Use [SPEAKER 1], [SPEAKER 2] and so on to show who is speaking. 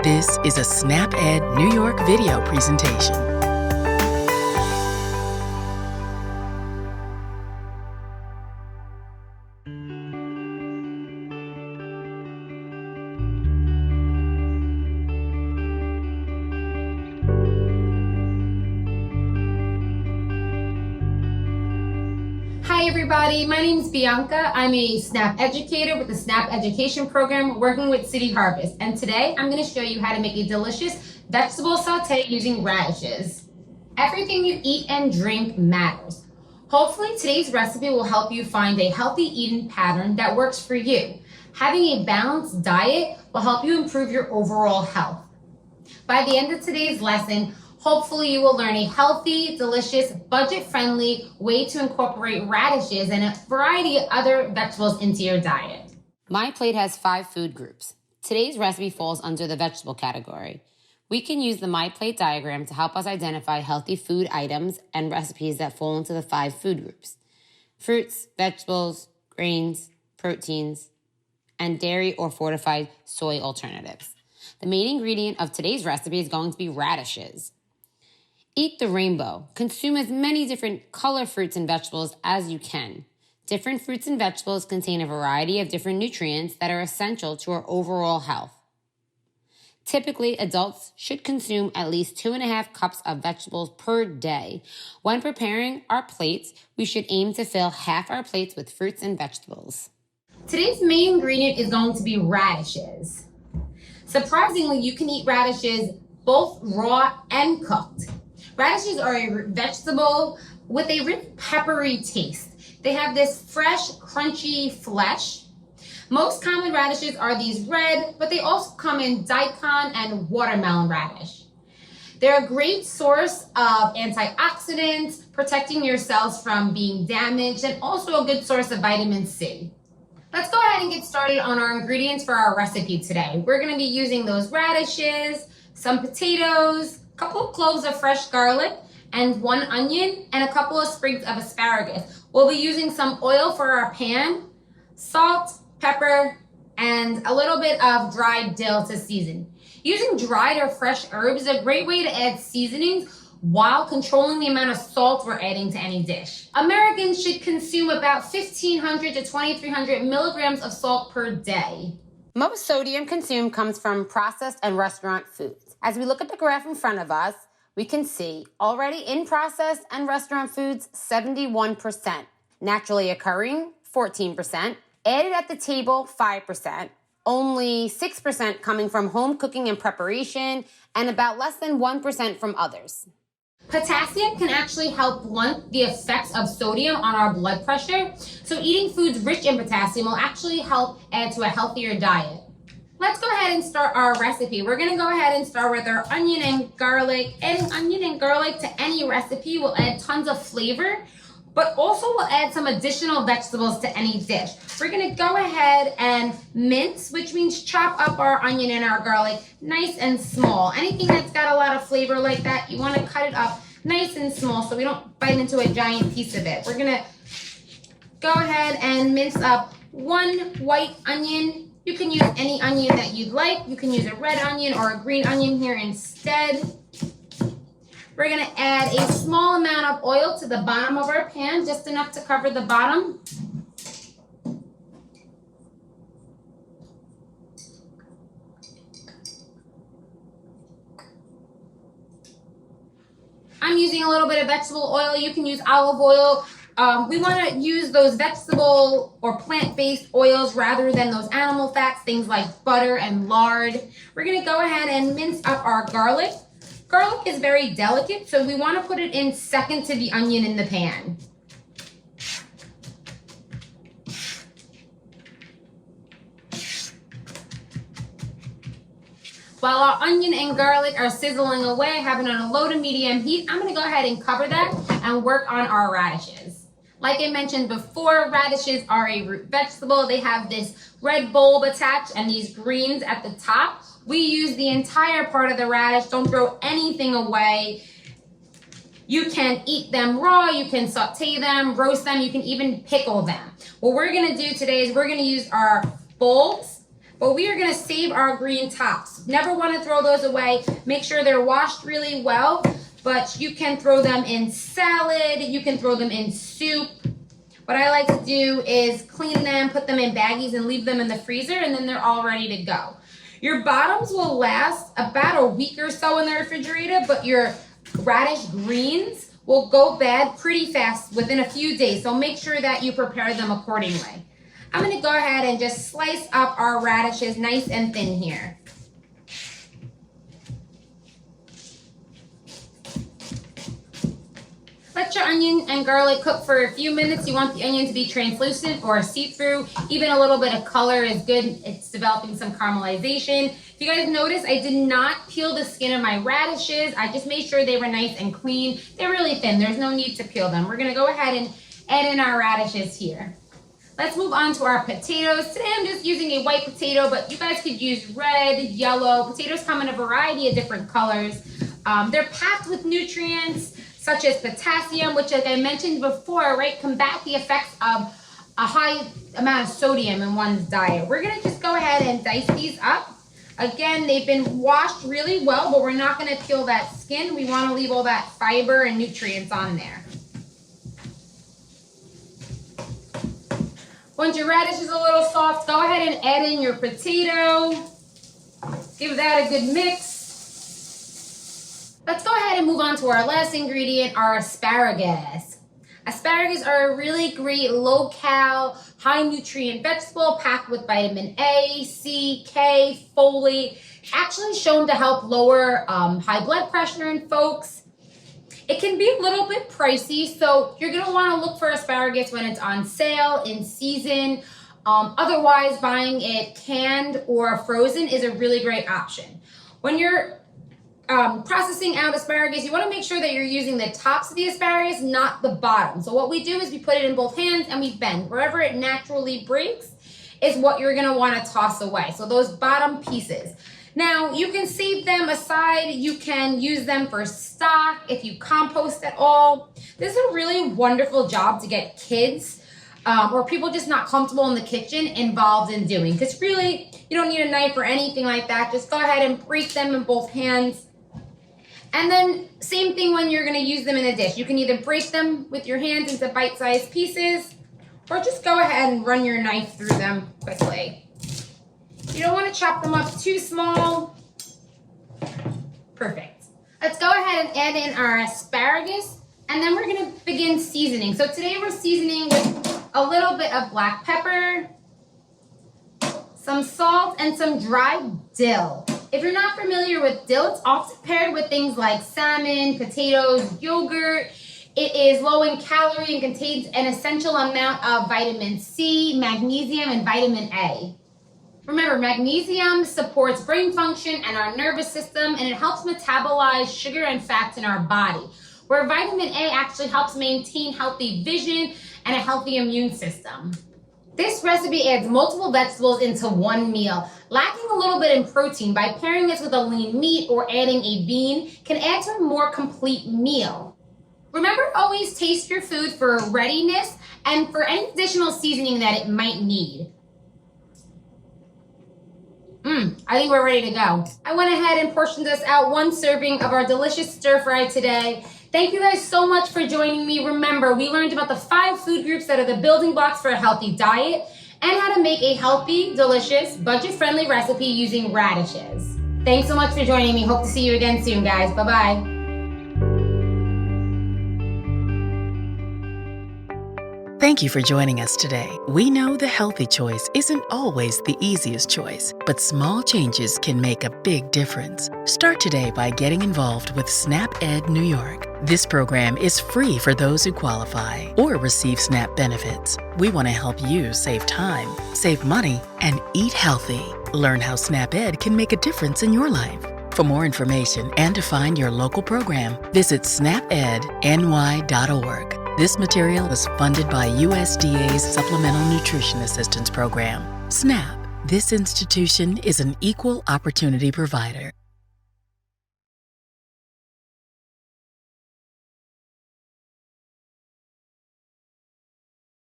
[SPEAKER 1] This is a Sautéed New York video presentation.
[SPEAKER 2] Hi everybody, my name is Bianca. I'm a SNAP educator with the SNAP education program working with City Harvest. And today I'm going to show you how to make a delicious vegetable saute using radishes. Everything you eat and drink matters. Hopefully today's recipe will help you find a healthy eating pattern that works for you. Having a balanced diet will help you improve your overall health. By the end of today's lesson, hopefully you will learn a healthy, delicious, budget-friendly way to incorporate radishes and a variety of other vegetables into your diet.
[SPEAKER 3] My plate has 5 food groups. Today's recipe falls under the vegetable category. We can use the My Plate diagram to help us identify healthy food items and recipes that fall into the 5 food groups: fruits, vegetables, grains, proteins, and dairy or fortified soy alternatives. The main ingredient of today's recipe is going to be radishes. Eat the rainbow. Consume as many different color fruits and vegetables as you can. Different fruits and vegetables contain a variety of different nutrients that are essential to our overall health. Typically, adults should consume at least 2.5 cups of vegetables per day. When preparing our plates, we should aim to fill half our plates with fruits and vegetables.
[SPEAKER 2] Today's main ingredient is going to be radishes. Surprisingly, you can eat radishes both raw and cooked. Radishes are a vegetable with a rich peppery taste. They have this fresh, crunchy flesh. Most common radishes are these red, but they also come in daikon and watermelon radish. They're a great source of antioxidants, protecting your cells from being damaged, and also a good source of vitamin C. Let's go ahead and get started on our ingredients for our recipe today. We're going to be using those radishes, some potatoes, a couple of cloves of fresh garlic, and 1 onion, and a couple of sprigs of asparagus. We'll be using some oil for our pan, salt, pepper, and a little bit of dried dill to season. Using dried or fresh herbs is a great way to add seasonings while controlling the amount of salt we're adding to any dish. Americans should consume about 1,500 to 2,300 milligrams of salt per day.
[SPEAKER 3] Most sodium consumed comes from processed and restaurant foods. As we look at the graph in front of us, we can see already in processed and restaurant foods, 71%, naturally occurring, 14%, added at the table, 5%, only 6% coming from home cooking and preparation, and about less than 1% from others.
[SPEAKER 2] Potassium can actually help blunt the effects of sodium on our blood pressure, so eating foods rich in potassium will actually help add to a healthier diet. Let's go ahead and start our recipe. We're going to go ahead and start with our onion and garlic. Adding onion and garlic to any recipe will add tons of flavor, but also will add some additional vegetables to any dish. We're going to go ahead and mince, which means chop up our onion and our garlic nice and small. Anything that's got a lot of flavor like that, you want to cut it up nice and small so we don't bite into a giant piece of it. We're going to go ahead and mince up 1 white onion. You can use any onion that you'd like. You can use a red onion or a green onion here instead. We're going to add a small amount of oil to the bottom of our pan, just enough to cover the bottom. I'm using a little bit of vegetable oil. You can use olive oil. We want to use those vegetable or plant-based oils rather than those animal fats, things like butter and lard. We're going to go ahead and mince up our garlic. Garlic is very delicate, so we want to put it in second to the onion in the pan. While our onion and garlic are sizzling away, having it on a low to medium heat, I'm going to go ahead and cover that and work on our radishes. Like I mentioned before, radishes are a root vegetable. They have this red bulb attached and these greens at the top. We use the entire part of the radish. Don't throw anything away. You can eat them raw, you can saute them, roast them, you can even pickle them. What we're gonna do today is we're gonna use our bulbs, But we are gonna save our green tops. Never wanna throw those away. Make sure they're washed really well, but you can throw them in salad, you can throw them in soup. What I like to do is clean them, put them in baggies and leave them in the freezer, and then they're all ready to go. Your bottoms will last about a week or so in the refrigerator, but your radish greens will go bad pretty fast within a few days. So make sure that you prepare them accordingly. I'm gonna go ahead and just slice up our radishes nice and thin here. Let your onion and garlic cook for a few minutes. You want the onion to be translucent or see-through. Even a little bit of color is good. It's developing some caramelization. If you guys notice, I did not peel the skin of my radishes. I just made sure they were nice and clean. They're really thin. There's no need to peel them. We're gonna go ahead and add in our radishes here. Let's move on to our potatoes. Today I'm just using a white potato, but you guys could use red, yellow. Potatoes come in a variety of different colors. They're packed with nutrients such as potassium, which, like I mentioned before, right, combat the effects of a high amount of sodium in one's diet. We're gonna just go ahead and dice these up. Again, they've been washed really well, but we're not gonna peel that skin. We wanna leave all that fiber and nutrients on there. Once your radish is a little soft, go ahead and add in your potato. Give that a good mix. Let's go ahead and move on to our last ingredient, our asparagus. Asparagus are a really great low-cal, high-nutrient vegetable packed with vitamin A, C, K, folate, actually shown to help lower high blood pressure in folks. It can be a little bit pricey, so you're gonna wanna look for asparagus when it's on sale, in season. Otherwise, buying it canned or frozen is a really great option. When you're processing out asparagus, you want to make sure that you're using the tops of the asparagus, not the bottom. So what we do is we put it in both hands and we bend. Wherever it naturally breaks is what you're going to want to toss away. So those bottom pieces. Now, you can save them aside. You can use them for stock if you compost at all. This is a really wonderful job to get kids or people just not comfortable in the kitchen involved in doing. Because really, you don't need a knife or anything like that. Just go ahead and break them in both hands. And then same thing when you're gonna use them in a dish. You can either break them with your hands into bite-sized pieces or just go ahead and run your knife through them quickly. You don't wanna chop them up too small. Perfect. Let's go ahead and add in our asparagus and then we're gonna begin seasoning. So today we're seasoning with a little bit of black pepper, some salt, and some dried dill. If you're not familiar with dill, it's often paired with things like salmon, potatoes, yogurt. It is low in calorie and contains an essential amount of vitamin C, magnesium, and vitamin A. Remember, magnesium supports brain function and our nervous system, and it helps metabolize sugar and fats in our body, where vitamin A actually helps maintain healthy vision and a healthy immune system. This recipe adds multiple vegetables into one meal. Lacking a little bit in protein, by pairing this with a lean meat or adding a bean can add to a more complete meal. Remember to always taste your food for readiness and for any additional seasoning that it might need. I think we're ready to go. I went ahead and portioned us out one serving of our delicious stir fry today. Thank you guys so much for joining me. Remember, we learned about the 5 food groups that are the building blocks for a healthy diet and how to make a healthy, delicious, budget-friendly recipe using radishes. Thanks so much for joining me. Hope to see you again soon, guys. Bye-bye.
[SPEAKER 1] Thank you for joining us today. We know the healthy choice isn't always the easiest choice, but small changes can make a big difference. Start today by getting involved with Sautéed New York. This program is free for those who qualify or receive SNAP benefits. We want to help you save time, save money, and eat healthy. Learn how Sautéed can make a difference in your life. For more information and to find your local program, visit snapedny.org. This material is funded by USDA's Supplemental Nutrition Assistance Program. SNAP. This institution is an equal opportunity provider.